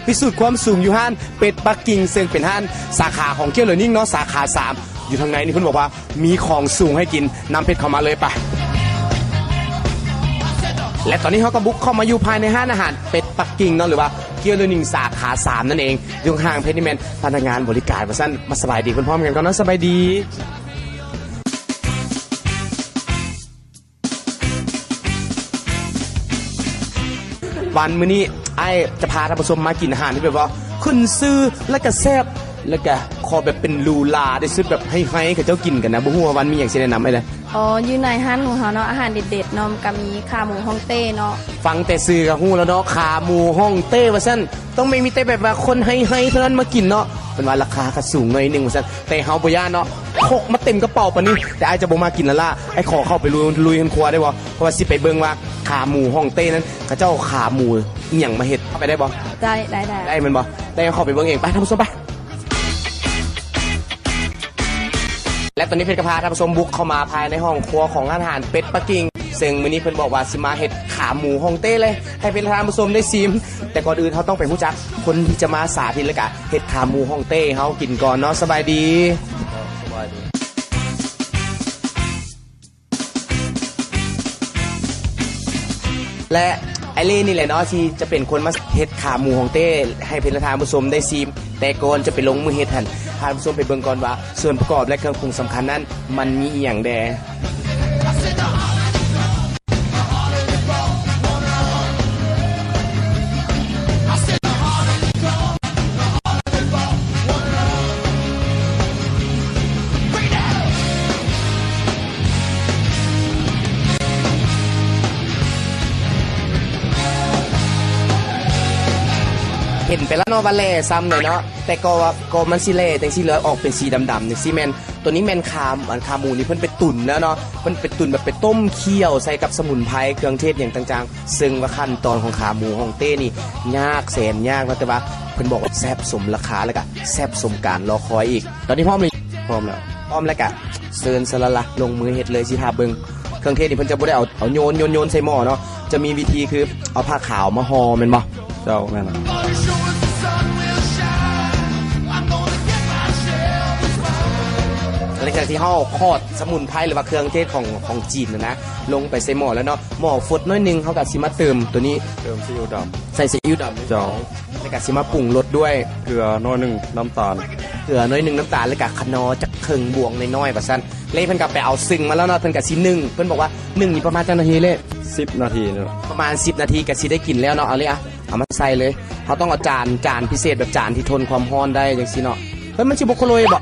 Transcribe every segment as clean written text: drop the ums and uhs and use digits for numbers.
พิสูจน์ความสูงอยู่ห้านเป็ดปักกิ่งซึ่งเป็นห้านสาขาของเกี๊ยวเหลือนิ่งเนาะสาขา3อยู่ทางไหนนี่เพิ่นบอกว่ามีของสูงให้กินนำเพชรเข้ามาเลยไปและตอนนี้เขาก็บุกเข้ามาอยู่ภายในห้านอาหารเป็ดปักกิ่งเนาะหรือว่าเกี๊ยวเหลือนิ่งสาขา3นั่นเองอยู่ข้างเพชรนี่แมนพนักงานบริการว่าซั่นมาสบายดีพร้อมๆกันก่อนเนาะสบายดีวันมื้อนี้ไอ้จะพาท่านผู้ชมมากินอาหารที่แบบว่าขึ้นซื่อและก็แซ่บแล้วก็ขอแบบเป็นลูลาได้ซื้อแบบให้กับเจ้ากินกันนะบ่ฮู้ว่าวันมีหยังสิแนะนำให้เลยอ๋ออยู่ในห้านของเฮาเนาะอาหารเด็ดๆเนาะก็มีขาหมูฮ่องเต้เนาะฟังแต่ซื่อก็ฮู้แล้วเนาะขาหมูฮ่องเต้ว่าซั่นต้องไม่มีแต่แบบว่าคนให้เท่านั้นมากินเนาะเป็นว่าราคาก็สูงหน่อยนึงว่าซั่นแต่เฮาบ่ย่านเนาะพกมาเต็มกระเป๋าปานนี้แต่ไอ้จะบ่มากินแล้วล่ะไอ้ขอเข้าไปลุยครัวได้บ่เพราะว่าสิไปเบิ่งว่าขาหมูฮ่องเต้นั้นเขาเจ้าขาหมูอีหยังมาเฮ็ดเข้าไปได้บ่ได้มันบ่ได้เข้าไปเบิ่งเองไปท่านผู้ชมไปและตอนนี้เพชรกพาท่านผู้ชมบุกเข้ามาภายในห้องครัวของอาหารเป็ดปักกิ่งซึ่งมื้อนี้เพิ่นบอกว่าสิมาเฮ็ดขาหมูฮ่องเต้เลยให้เป็นท่านผู้ชมได้ชิมแต่ก่อนอื่นเฮาต้องไปรู้จักคนที่จะมาสาธิตแล้วก็เฮ็ดขาหมูฮ่องเต้เฮากินก่อนเนาะสบายดีและไอเล่นี่แหละเนาะที่จะเป็นคนมาเฮ็ดขาหมูฮ่องเต้ให้เป็นท่านผู้ชมได้ชิมแต่ก่อนจะไปลงมือเฮ็ดหั่นท่านผู้ชมไปเบิ่งก่อนว่าส่วนประกอบและเครื่องปรุงสำคัญนั้นมันมีอีหยังแดเห็นไปแล้วเนาะว่าแล่ซ้ำเลยเนาะแต่ก็มันสิแล่จังซี่เหลือออกเป็นสีดำๆนี่สิแม่นตัวนี้แม่นขาหมูนี่เพิ่นไปตุ๋นแล้วเนาะเพิ่นไปตุ๋นแบบไปต้มเคี่ยวใส่กับสมุนไพรเครื่องเทศอย่างต่างๆซึ่งว่าขั้นตอนของขาหมูฮ่องเต้นี่ยากแสนยากนะแต่ว่าเพิ่นบอกว่าแซ่บสมราคาแล้วก็แซ่บสมการรอคอยอีกตอนนี้พร้อมแล้วก็เซิร์นสละลงมือเฮ็ดเลยสิท่าเบิ่งเครื่องเทศนี่เพิ่นจะบ่ได้เอาโยนใส่หม้อเนาะจะมีวิธีคือเอาผ้าขาวมาห่อแม่นบ่เจ้าแม่นหลังจากที่ห่อคอดสมุนไพรหรือว่าเครื่องเทศของจีนนะลงไปใส่หม้อแล้วเนาะหม้อฟดน้อยนึงเขาก็สิมาเติมตัวนี้เติมซีอิ๊วดำใส่ซีอิ๊วดำเจ้าแล้วก็สิมาปรุงรสด้วยเกลือน้อยนึงน้ำตาลน้ำตาลแล้วก็ขนอจักครึ่งบวงน้อยๆว่าซั่นเลยเพิ่นก็ไปเอาซึ่งมาแล้วเนาะเพิ่นก็สินึ่งเพิ่นบอกว่านึ่งนี่ประมาณจักนาทีเลย10นาทีเนาะประมาณ10นาทีก็สิได้กินแล้วเนาะเอาเลยเอามาใส่เลยเขาต้องเอาจานพิเศษแบบจานที่ทนความร้อนได้จังซี่เนาะเฮ้ยมันสิบ่โคโลยบ่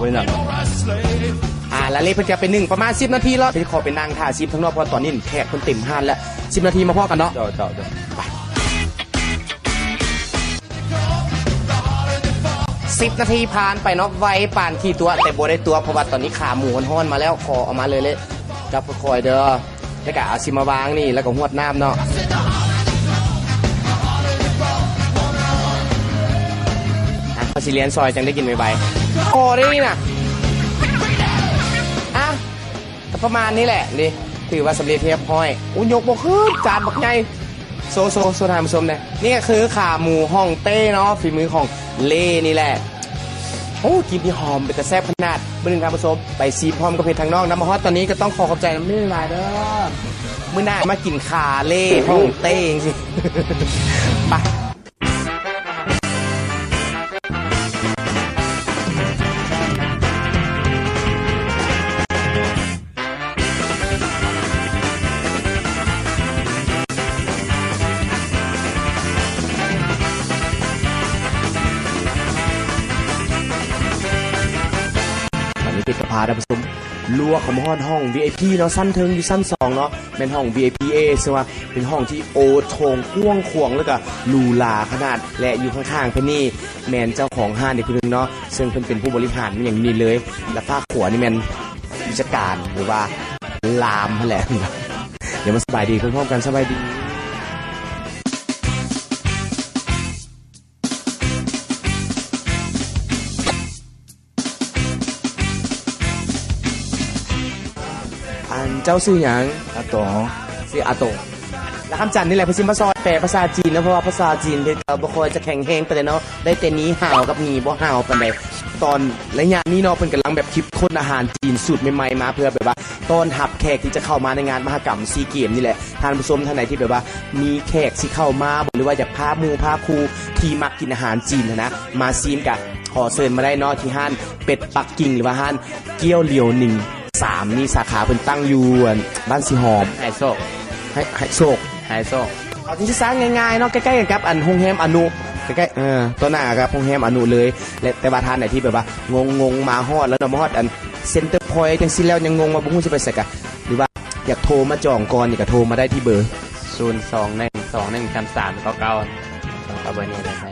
ไว้นั่นแล้วเลยเพิ่นจะเป็น1ประมาณ10นาทีแล้วเดี๋ยวขอไปนั่งท่า10ทั้งนอกเพราะตอนนี้แขกเพิ่นเต็มห้านแล้ว10นาทีมาพอกันเนาะเจ้าไป10นาทีผ่านไปเนาะไวปานขี้ตัวแต่บ่ได้ตัวเพราะว่าตอนนี้ขาหมูร้อนมาแล้วขอเอามาเลยจับค่อยๆเด้อแล้วก็เอาสิมาวางนี่แล้วก็หวดน้ำเนาะพอสิเลียนซอยจังได้กินใบๆโอ้ได้นี่นะก็ประมาณนี้แหละนี่ถือว่าสำเร็จเรียบร้อยยกบ่ขึ้นจานบักใหญ่โซทานผู้ชมนี่ก็คือขาหมูฮ่องเต้เนาะฝีมือของเล่นี่แหละกินที่หอมเป็นแต่แซ่บขนาดเมื่อนึงท่านผู้ชมไปซีพร้อมกับเพจทางนอกน้ำมาฮอตตอนนี้ก็ต้องขอบใจน้ำไม่ลายเด้อมื้อหน้ามากินขาเล่ฮ่องเต้จริงๆไปเพชรพาท่านผู้ชมลัวของห้อง VIP เนาะสั้นเทิงอยู่สั้น2เนาะเป็นห้อง VIP A ซึ่งว่าเป็นห้องที่โอโถงกว้างขวางแล้วก็ลูลาขนาดและอยู่ข้างๆเพิ่นนี่แมนเจ้าของห้างนี่เพิ่นเนาะซึ่งเพิ่นเป็นผู้บริหารอย่างนี้เลยและภาคขวานี่แมนวิชาการหรือว่าลามนั่นแหละเดี๋ยวมาสบายดีพร้อมๆกันสบายดีเจ้าซื้อหยังอาตงซื้ออาตง แล้วคำจันนี่แหละเพิ่นสิมาซอยแปลภาษาจีนนะเพราะว่าภาษาจีนเพิ่นก็บ่ค่อยจะแข็งแรงปานใดเนาะได้แต่นี้ห่าวกับนี้บ่ห่าวปานใดตอนระยะนี้เนาะเพิ่นกำลังแบบคิดค้นอาหารจีนสูตรใหม่ๆมาเพื่อแบบว่าต้อนรับแขกที่จะเข้ามาในงานมหกรรมซีเกมนี่แหละท่านผู้ชมท่านไหนที่แบบว่ามีแขกสิเข้ามาหรือว่าอยากพาหมู่พาครูที่มักกินอาหารจีนนะมาซีมกันขอเชิญมาได้เนาะที่ห้านเป็ดปักกิ่งหรือว่าห้านเกี้ยวเหลียวหนึ่ง3นี่สาขาเพิ่นตั้งอยู่บ้านสีหอมไฮโซกให้โศกเอาที่สร้างง่ายๆเนาะใกล้ๆกันกับอันโรงแรมอนุใกล้ๆตัวหน้าครับโรงแรมอนุเลยและแต่ว่าท่านไหนที่แบบว่างงมาฮอดแล้วเนาะมาฮอดอันเซ็นเตอร์พอยต์จังซี่แล้วยังงงว่าบ่ฮู้สิไปไสกะหรือว่าอยากโทรมาจองก่อนนี่ก็โทรมาได้ที่เบอร์021213399เอาเบอร์นี้ได้ไหม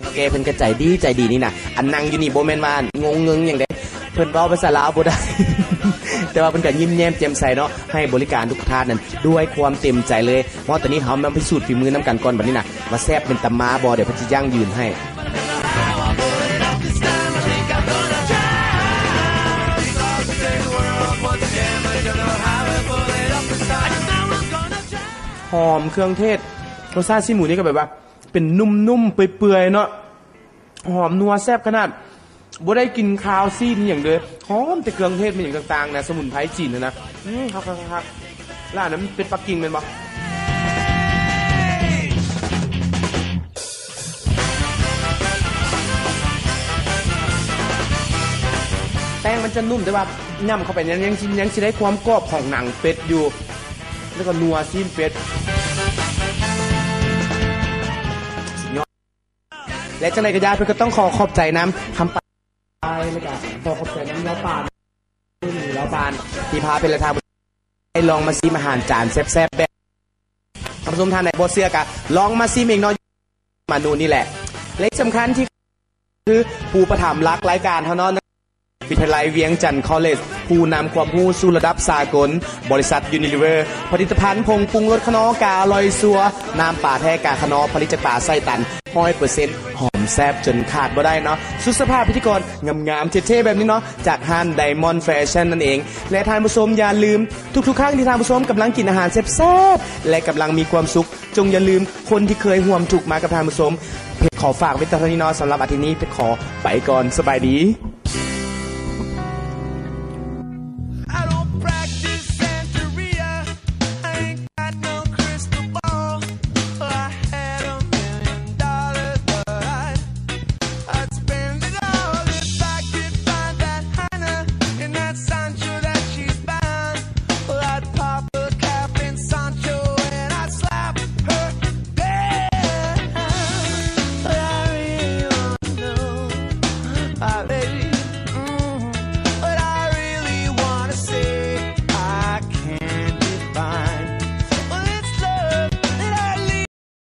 โอเคเพิ่นก็ใจดีนี่น่ะอันนั่งอยู่นี่บ่แม่นว่างงเงิงหยังเด้เพิ่นเว้าภาษาลาวบ่ได้ แต่ว่าเพิ่นก็ยิ้มแย้มแจ่มใสเนาะให้บริการทุกท่านนั้นด้วยความเต็มใจเลยเพราะตอนนี้เฮามาพิสูจน์ฝีมือนํกันก่อนบัดนี้น่ะว่าแซ่บเป็นตำมาบ่เดี๋ยวเพิ่นสิย่างยืนให้หอมเครื่องเทศรสชาติซีหมูนี่ก็แบบว่าเป็นนุ่มๆเปื่อยๆเนาะหอมนัวแซ่บขนาดบ่ได้กินข้าวซีนอย่างเด้อหอมแต่เครื่องเทศมันอย่างต่างๆนะสมุนไพรจีนนะครับร้านนั้นเป็นปักกิ่งแม่นบ่แป้งมันจะนุ่มแต่ว่าย่ำเข้าไปยังสิได้ความกรอบของหนังเป็ดอยู่แล้วก็นัวซีนเป็ดและจังไดก็ยายเพิ่นก็ต้องขอขอบใจน้ำทำไปเลยก็ขอขอบใจน้ำเล้าปานที่พาเป็นละทางให้ลองมาซิมอาหารจานแซ่บๆแบบท่านผู้ชมท่านไหนบ่เชื่อก็ลองมาซิมเองเนาะมาดูนี่แหละและสำคัญที่คือผู้ประถมรักรายการเฮาเนาะวิทยาลัยเวียงจันทร์คอลเลจผู้นำความรู้สู่ระดับสากลบริษัทยูนิลิเวอร์ผลิตภัณฑ์ผงปรุงรสขนอกาลอยซัวน้ำป่าแท้กาขนอผลิตจากป่าไส้ตัน 100% หอมแซ่บจนขาดบ่ได้เนาะสุดสภาพพิธีกรงามๆเท่ๆแบบนี้เนาะจากห้านไดมอนด์แฟชั่นนั่นเองและท่านผู้ชมอย่าลืมทุกๆครั้งที่ท่านผู้ชมกำลังกินอาหารแซ่บๆและกำลังมีความสุขจงอย่าลืมคนที่เคยห่วมทุกข์มากับท่านผู้ชมเพจขอฝากไว้เท่านี้เนาะสำหรับอาทิตย์นี้เพจขอไปก่อนสบายดีI